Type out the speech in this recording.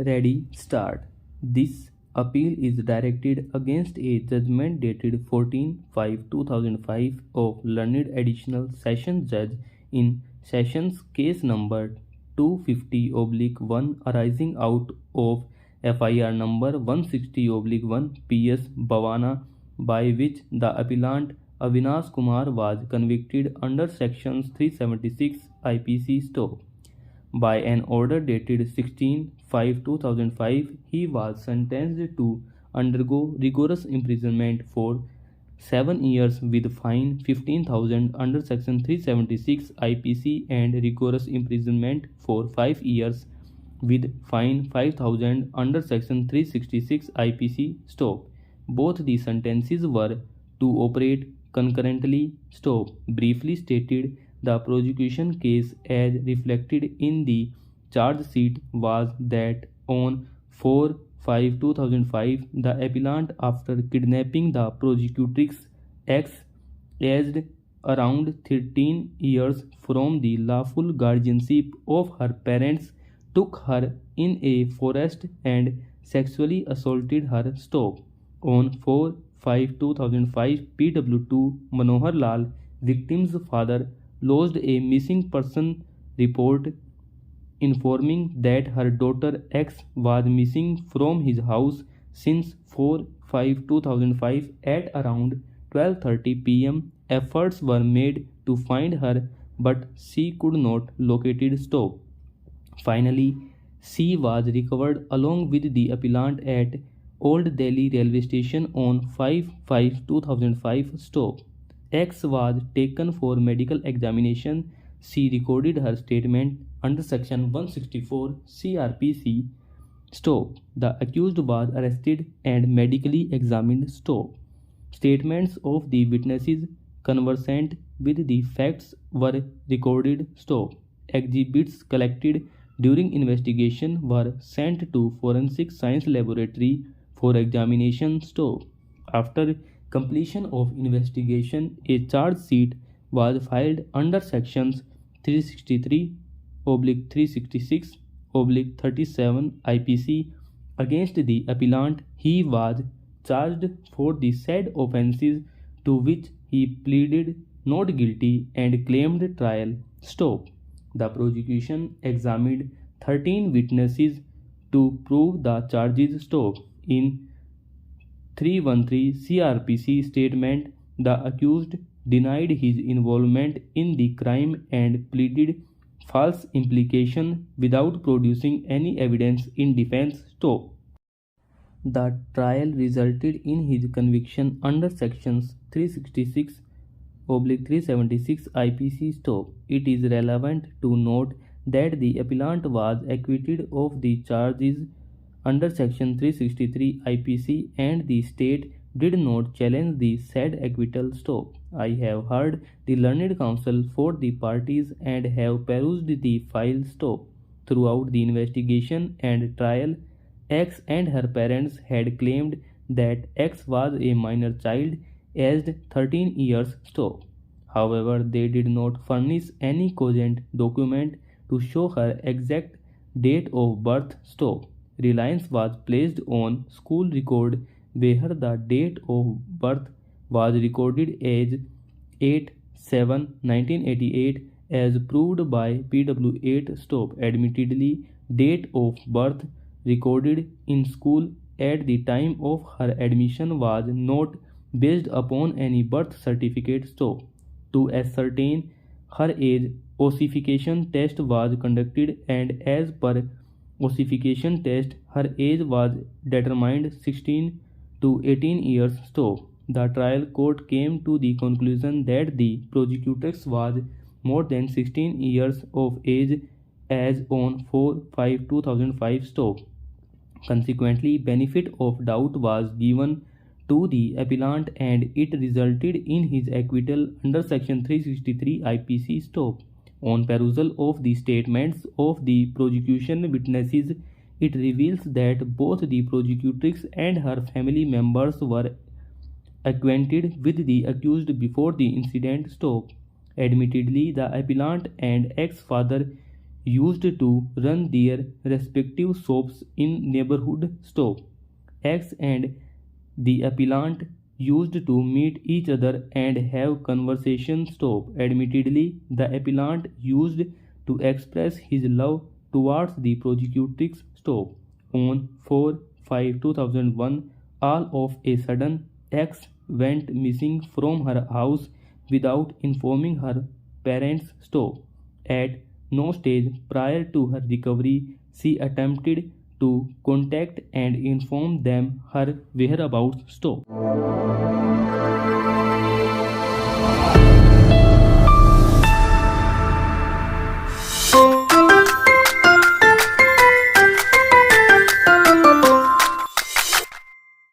Ready, start. This appeal is directed against a judgment dated 14/5/2005 of Learned Additional Sessions Judge in Sessions Case number 250/1 arising out of FIR number 160/1 PS Bhavana, by which the appellant Avinash Kumar was convicted under sections 376 IPC Stock. By an order dated 16/5/2005, he was sentenced to undergo rigorous imprisonment for 7 years with fine 15,000 under section 376 IPC and rigorous imprisonment for 5 years with fine 5,000 under section 366 IPC Stop. Both the sentences were to operate concurrently. Stop. Briefly stated, the prosecution case as reflected in the charge sheet was that on 4/5/2005, the appellant, after kidnapping the prosecutrix X, aged around 13 years, from the lawful guardianship of her parents, took her in a forest and sexually assaulted her. Stop. On 4/5/2005, PW2 Manohar Lal, victim's father, lodged a missing person report informing that her daughter X was missing from his house since 4/5/2005 at around 12:30 p.m. Efforts were made to find her, but she could not located. Stop. Finally, she was recovered along with the appellant at Old Delhi railway station on 5/5/2005. Stop. X was taken for medical examination. She recorded her statement under section 164 CRPC. Stop. The accused was arrested and medically examined. Stop. Statements of the witnesses conversant with the facts were recorded. Stop. Exhibits collected during investigation were sent to Forensic Science Laboratory for examination. Stop. After completion of investigation, a charge sheet was filed under sections 363/366/37 IPC against the appellant. He was charged for the said offences, to which he pleaded not guilty and claimed trial. Stop. The prosecution examined 13 witnesses to prove the charges. Stop. In 313 CRPC statement, the accused denied his involvement in the crime and pleaded false implication without producing any evidence in defense. Stop. The trial resulted in his conviction under sections 366/376 IPC. Stop. It is relevant to note that the appellant was acquitted of the charges under section 363 IPC and the state did not challenge the said acquittal. Stop. I have heard the learned counsel for the parties and have perused the file. Stop. Throughout the investigation and trial, X and her parents had claimed that X was a minor child aged 13 years. Stop. However, they did not furnish any cogent document to show her exact date of birth. Stop. Reliance was placed on school record where the date of birth was recorded as 8/7/1988 as proved by PW8. Stop. Admittedly, date of birth recorded in school at the time of her admission was not based upon any birth certificate. Stop. To ascertain her age, ossification test was conducted and as per ossification test, her age was determined 16 to 18 years. Stop. The trial court came to the conclusion that the prosecutrix was more than 16 years of age as on 4/5/2005. Stop. Consequently, benefit of doubt was given to the appellant and it resulted in his acquittal under section 363 IPC. Stop. On perusal of the statements of the prosecution witnesses, it reveals that both the prosecutrix and her family members were acquainted with the accused before the incident. Stop. Admittedly, the appellant and ex-father used to run their respective shops in neighborhood stop. X and the appellant used to meet each other and have conversation stop. Admittedly, the appellant used to express his love towards the prosecutrix stop. On 4/5/2001, all of a sudden, X went missing from her house without informing her parents stop. At no stage prior to her recovery, she attempted to contact and inform them her whereabouts stop.